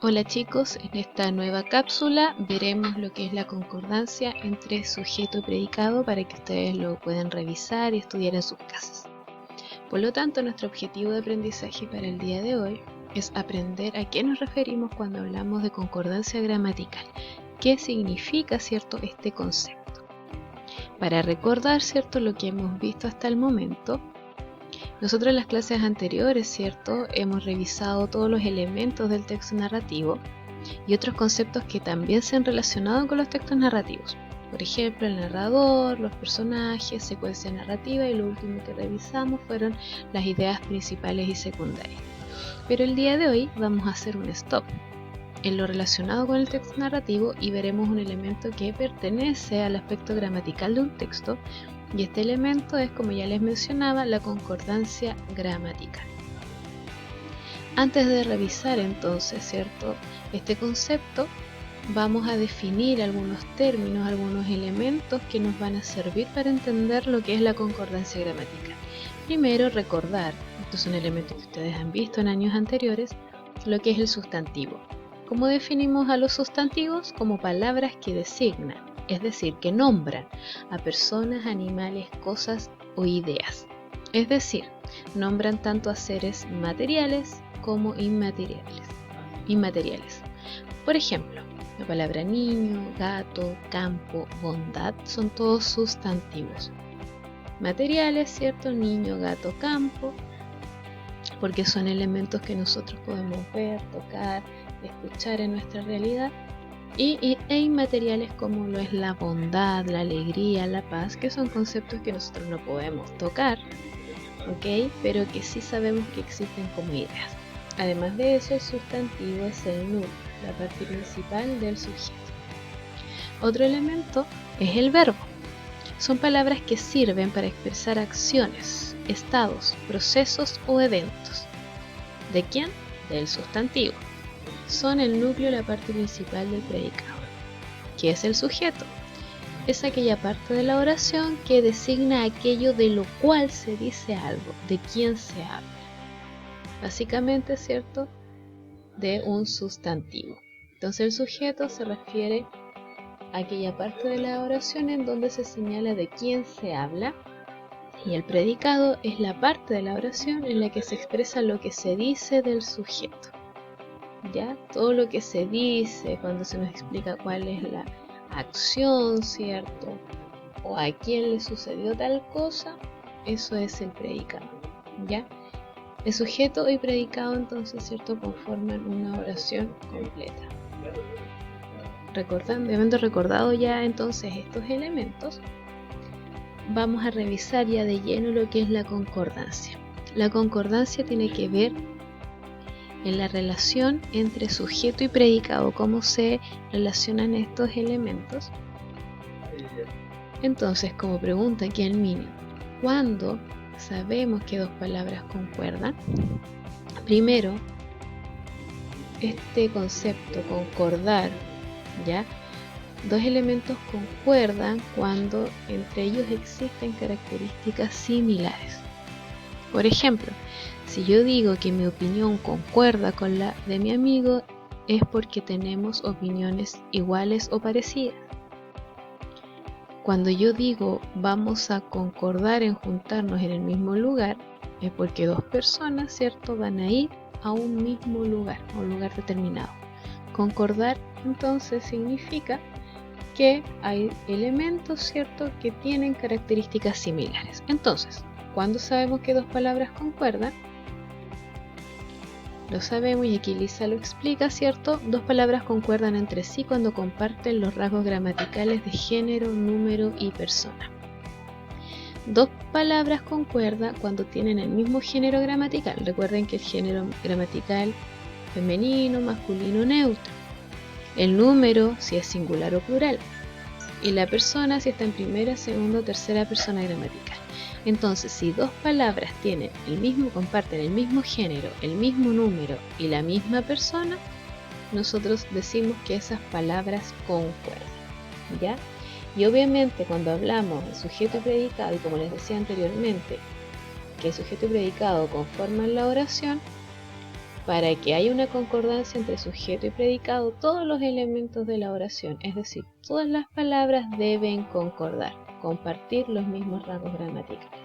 Hola chicos, en esta nueva cápsula veremos lo que es la concordancia entre sujeto y predicado para que ustedes lo puedan revisar y estudiar en sus casas. Por lo tanto, nuestro objetivo de aprendizaje para el día de hoy es aprender a qué nos referimos cuando hablamos de concordancia gramatical. ¿Qué significa, cierto, este concepto? Para recordar, cierto, lo que hemos visto hasta el momento, nosotros en las clases anteriores, cierto, hemos revisado todos los elementos del texto narrativo y otros conceptos que también se han relacionado con los textos narrativos. Por ejemplo, el narrador, los personajes, secuencia narrativa y lo último que revisamos fueron las ideas principales y secundarias. Pero el día de hoy vamos a hacer un stop en lo relacionado con el texto narrativo y veremos un elemento que pertenece al aspecto gramatical de un texto, y este elemento es, como ya les mencionaba, la concordancia gramatical. Antes de revisar entonces, ¿cierto?, este concepto, vamos a definir algunos términos, algunos elementos que nos van a servir para entender lo que es la concordancia gramatical. Primero, recordar, estos son elementos que ustedes han visto en años anteriores, lo que es el sustantivo. ¿Cómo definimos a los sustantivos? Como palabras que designan, es decir, que nombran a personas, animales, cosas o ideas. Es decir, nombran tanto a seres materiales como inmateriales. Por ejemplo, la palabra niño, gato, campo, bondad son todos sustantivos. Materiales, ¿cierto? Niño, gato, campo, porque son elementos que nosotros podemos ver, tocar, escuchar en nuestra realidad, e inmateriales como lo es la bondad, la alegría, la paz, que son conceptos que nosotros no podemos tocar, ¿ok? Pero que sí sabemos que existen como ideas. Además de eso, el sustantivo es el núcleo, la parte principal del sujeto. Otro elemento es el verbo. Son palabras que sirven para expresar acciones, estados, procesos o eventos. ¿De quién? Del sustantivo. Son el núcleo, la parte principal del predicado. ¿Qué es el sujeto? Es aquella parte de la oración que designa aquello de lo cual se dice algo, de quién se habla. Básicamente, ¿cierto?, de un sustantivo. Entonces el sujeto se refiere a aquella parte de la oración en donde se señala de quién se habla, y el predicado es la parte de la oración en la que se expresa lo que se dice del sujeto. ¿Ya? Todo lo que se dice cuando se nos explica cuál es la acción, ¿cierto?, o a quién le sucedió tal cosa, eso es el predicado, ¿ya? El sujeto y predicado, entonces, ¿cierto?, conforman una oración completa. Habiendo recordado ya entonces estos elementos, vamos a revisar ya de lleno lo que es la concordancia. La concordancia tiene que ver en la relación entre sujeto y predicado, cómo se relacionan estos elementos. Entonces, como pregunta aquí el mini, ¿cuándo sabemos que dos palabras concuerdan? Primero, este concepto, concordar, ¿ya? Dos elementos concuerdan cuando entre ellos existen características similares. Por ejemplo, si yo digo que mi opinión concuerda con la de mi amigo, es porque tenemos opiniones iguales o parecidas. Cuando yo digo vamos a concordar en juntarnos en el mismo lugar, es porque dos personas, ¿cierto?, van a ir a un mismo lugar, a un lugar determinado. Concordar entonces significa que hay elementos, ¿cierto?, que tienen características similares. Entonces, ¿cuándo sabemos que dos palabras concuerdan? Lo sabemos, y aquí Lisa lo explica, ¿cierto? Dos palabras concuerdan entre sí cuando comparten los rasgos gramaticales de género, número y persona. Dos palabras concuerdan cuando tienen el mismo género gramatical. Recuerden que el género gramatical femenino, masculino, neutro. El número si es singular o plural. Y la persona si está en primera, segunda o tercera persona gramatical. Entonces, si dos palabras comparten el mismo género, el mismo número y la misma persona, nosotros decimos que esas palabras concuerdan, ¿ya? Y obviamente cuando hablamos de sujeto y predicado, y como les decía anteriormente, que sujeto y predicado conforman la oración, para que haya una concordancia entre sujeto y predicado, todos los elementos de la oración, es decir, todas las palabras deben concordar, compartir los mismos rasgos gramaticales.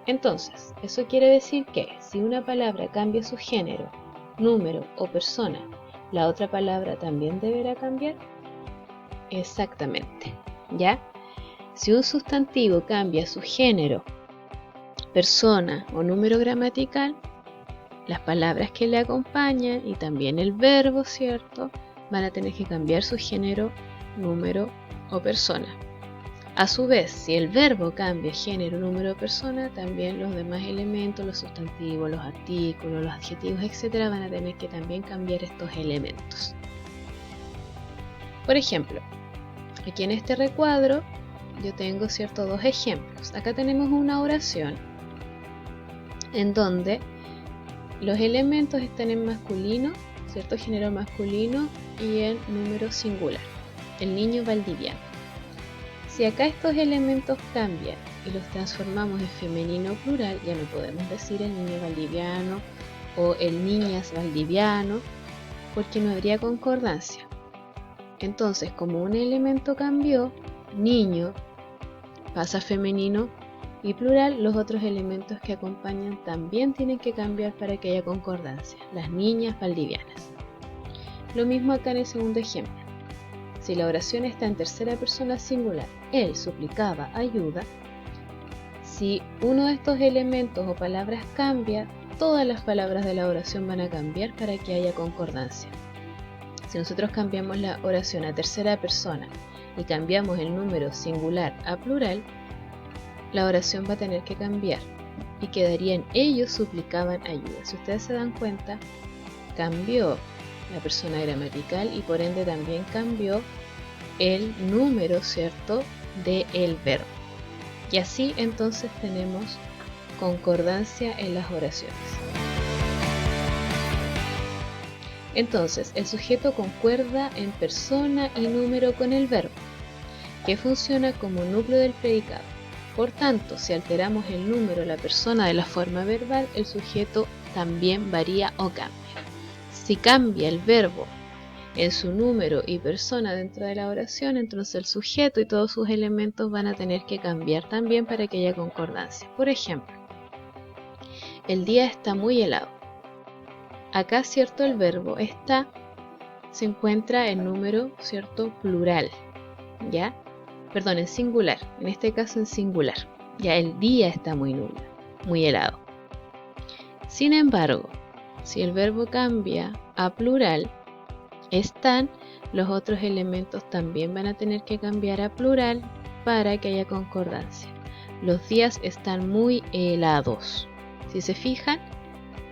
Entonces, eso quiere decir que si una palabra cambia su género, número o persona, ¿la otra palabra también deberá cambiar? Exactamente, ¿ya? Si un sustantivo cambia su género, persona o número gramatical, las palabras que le acompañan y también el verbo, ¿cierto?, van a tener que cambiar su género, número o persona. A su vez, si el verbo cambia género, número o persona, también los demás elementos, los sustantivos, los artículos, los adjetivos, etc., van a tener que también cambiar estos elementos. Por ejemplo, aquí en este recuadro yo tengo, ¿cierto?, dos ejemplos. Acá tenemos una oración en donde los elementos están en masculino, ¿cierto?, género masculino, y en número singular, el niño valdiviano. Si acá estos elementos cambian y los transformamos en femenino plural, ya no podemos decir el niño valdiviano o el niñas valdiviano, porque no habría concordancia. Entonces, como un elemento cambió, niño pasa a femenino y plural, los otros elementos que acompañan también tienen que cambiar para que haya concordancia, las niñas valdivianas. Lo mismo acá en el segundo ejemplo. Si la oración está en tercera persona singular, él suplicaba ayuda, si uno de estos elementos o palabras cambia, todas las palabras de la oración van a cambiar para que haya concordancia. Si nosotros cambiamos la oración a tercera persona y cambiamos el número singular a plural, la oración va a tener que cambiar y quedarían ellos suplicaban ayuda. Si ustedes se dan cuenta, cambió la persona gramatical y por ende también cambió el número, ¿cierto?, del verbo. Y así entonces tenemos concordancia en las oraciones. Entonces, el sujeto concuerda en persona y número con el verbo, que funciona como núcleo del predicado. Por tanto, si alteramos el número o la persona de la forma verbal, el sujeto también varía o cambia. Si cambia el verbo en su número y persona dentro de la oración, entonces el sujeto y todos sus elementos van a tener que cambiar también para que haya concordancia. Por ejemplo, el día está muy helado. Acá, ¿cierto?, el verbo está se encuentra en número, ¿cierto?, plural, ¿ya? Perdón, en singular, en este caso en singular. Ya el día está muy nubla, muy helado. Sin embargo, si el verbo cambia a plural, están, los otros elementos también van a tener que cambiar a plural para que haya concordancia. Los días están muy helados. Si se fijan,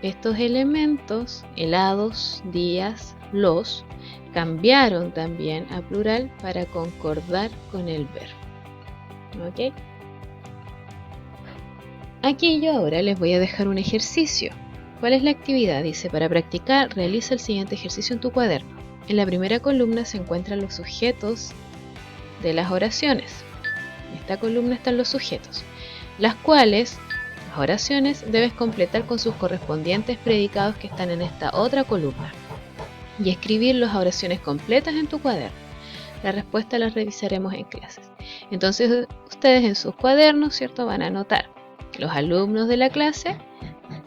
estos elementos, helados, días, los, cambiaron también a plural para concordar con el verbo. ¿Ok? Aquí yo ahora les voy a dejar un ejercicio. ¿Cuál es la actividad? Dice, para practicar, realiza el siguiente ejercicio en tu cuaderno. En la primera columna se encuentran los sujetos de las oraciones. En esta columna están los sujetos, las cuales, las oraciones, debes completar con sus correspondientes predicados que están en esta otra columna y escribir las oraciones completas en tu cuaderno. La respuesta la revisaremos en clases. Entonces, ustedes en sus cuadernos, ¿cierto?, van a anotar los alumnos de la clase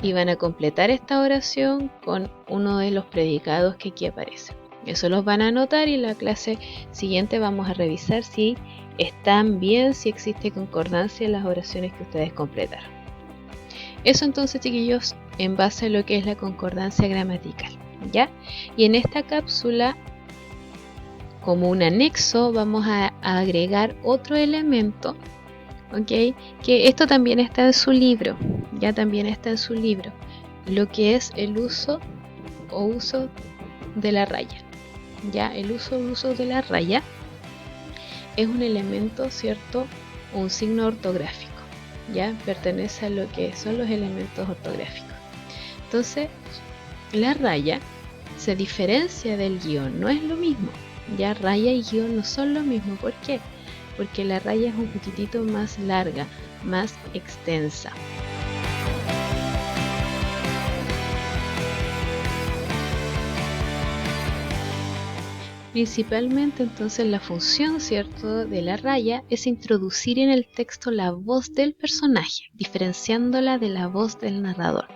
y van a completar esta oración con uno de los predicados que aquí aparecen. Eso los van a anotar y en la clase siguiente vamos a revisar si están bien, si existe concordancia en las oraciones que ustedes completaron. Eso entonces, chiquillos, en base a lo que es la concordancia gramatical, ¿ya? Y en esta cápsula, como un anexo, vamos a agregar otro elemento, ¿ok? Que esto también está en su libro, ya también está en su libro, lo que es el uso de la raya. Ya el uso de la raya es un elemento, ¿cierto?, un signo ortográfico, ya pertenece a lo que son los elementos ortográficos. Entonces, la raya se diferencia del guión, no es lo mismo. Ya raya y guión no son lo mismo. ¿Por qué? Porque la raya es un poquitito más larga, más extensa. Principalmente entonces la función, ¿cierto?, de la raya es introducir en el texto la voz del personaje, diferenciándola de la voz del narrador.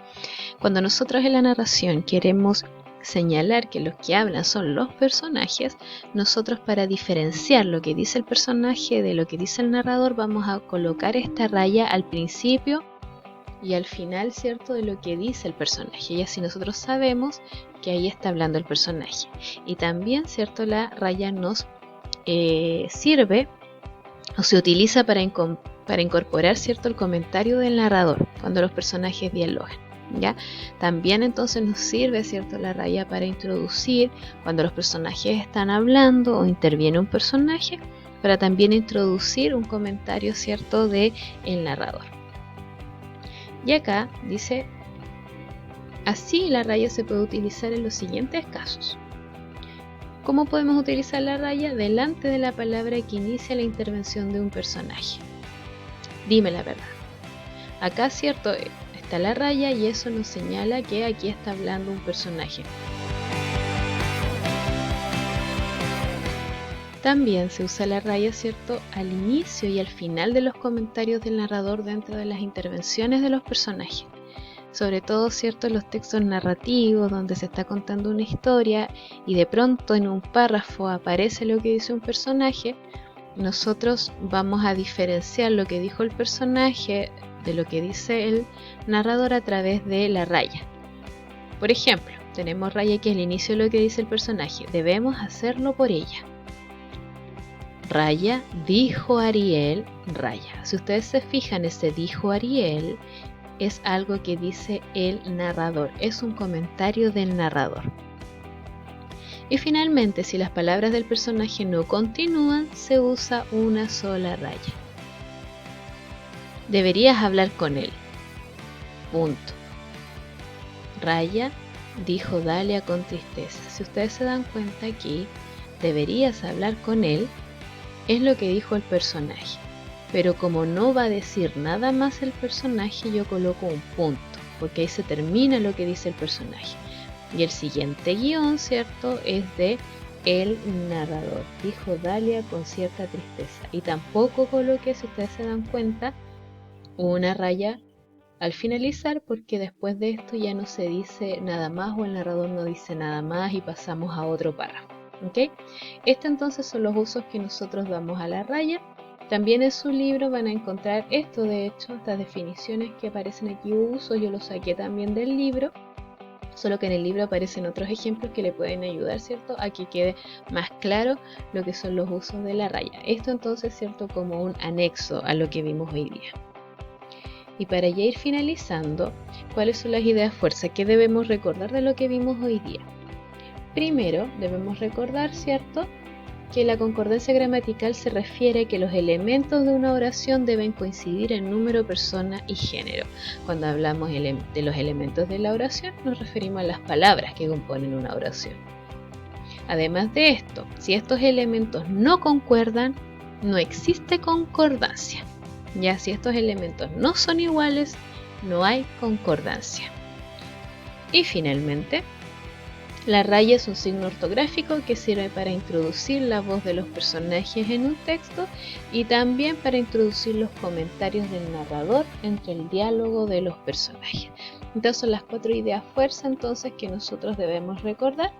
Cuando nosotros en la narración queremos señalar que los que hablan son los personajes, nosotros para diferenciar lo que dice el personaje de lo que dice el narrador vamos a colocar esta raya al principio y al final, ¿cierto?, de lo que dice el personaje, y así nosotros sabemos que ahí está hablando el personaje. Y también, ¿cierto?, la raya nos sirve o se utiliza para incorporar, ¿cierto?, el comentario del narrador cuando los personajes dialogan, ¿ya? También entonces nos sirve, ¿cierto?, la raya para introducir cuando los personajes están hablando o interviene un personaje, para también introducir un comentario, ¿cierto?, del narrador. Y acá dice, así la raya se puede utilizar en los siguientes casos. ¿Cómo podemos utilizar la raya? Delante de la palabra que inicia la intervención de un personaje. Dime la verdad. Acá, ¿cierto?, está la raya y eso nos señala que aquí está hablando un personaje. También se usa la raya, ¿cierto?, al inicio y al final de los comentarios del narrador dentro de las intervenciones de los personajes. Sobre todo, ¿cierto?, en los textos narrativos donde se está contando una historia y de pronto en un párrafo aparece lo que dice un personaje, nosotros vamos a diferenciar lo que dijo el personaje de lo que dice el narrador a través de la raya. Por ejemplo, tenemos raya que es el inicio de lo que dice el personaje. Debemos hacerlo por ella. Raya, dijo Ariel, raya. Si ustedes se fijan, ese dijo Ariel es algo que dice el narrador, es un comentario del narrador. Y finalmente, si las palabras del personaje no continúan, se usa una sola raya. Deberías hablar con él. Punto. Raya, dijo Dalia con tristeza. Si ustedes se dan cuenta aquí, deberías hablar con él, es lo que dijo el personaje. Pero como no va a decir nada más el personaje, yo coloco un punto, porque ahí se termina lo que dice el personaje. Y el siguiente guión, ¿cierto?, es de el narrador. Dijo Dalia con cierta tristeza. Y tampoco coloqué, si ustedes se dan cuenta, una raya al finalizar, porque después de esto ya no se dice nada más o el narrador no dice nada más y pasamos a otro párrafo. ¿Okay? Estos entonces son los usos que nosotros damos a la raya. También en su libro van a encontrar esto, de hecho, estas definiciones que aparecen aquí, uso, yo lo saqué también del libro, solo que en el libro aparecen otros ejemplos que le pueden ayudar, ¿cierto?, a que quede más claro lo que son los usos de la raya. Esto entonces, ¿cierto?, como un anexo a lo que vimos hoy día. Y para ya ir finalizando, ¿cuáles son las ideas fuerza? ¿Qué debemos recordar de lo que vimos hoy día? Primero, debemos recordar, ¿cierto?, que la concordancia gramatical se refiere a que los elementos de una oración deben coincidir en número, persona y género. Cuando hablamos de los elementos de la oración, nos referimos a las palabras que componen una oración. Además de esto, si estos elementos no concuerdan, no existe concordancia. Ya si estos elementos no son iguales, no hay concordancia. Y finalmente, la raya es un signo ortográfico que sirve para introducir la voz de los personajes en un texto y también para introducir los comentarios del narrador entre el diálogo de los personajes. Entonces son las 4 ideas fuerza entonces que nosotros debemos recordar.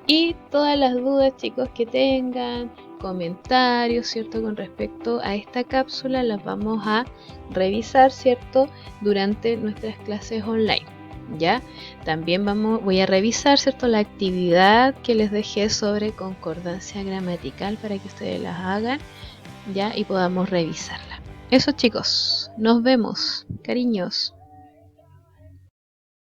Y todas las dudas, chicos, que tengan, comentarios, ¿cierto?, con respecto a esta cápsula, las vamos a revisar, ¿cierto?, durante nuestras clases online. ¿Ya? También voy a revisar, ¿cierto?, la actividad que les dejé sobre concordancia gramatical para que ustedes las hagan, ¿ya?, y podamos revisarla. Eso, chicos, nos vemos, cariños.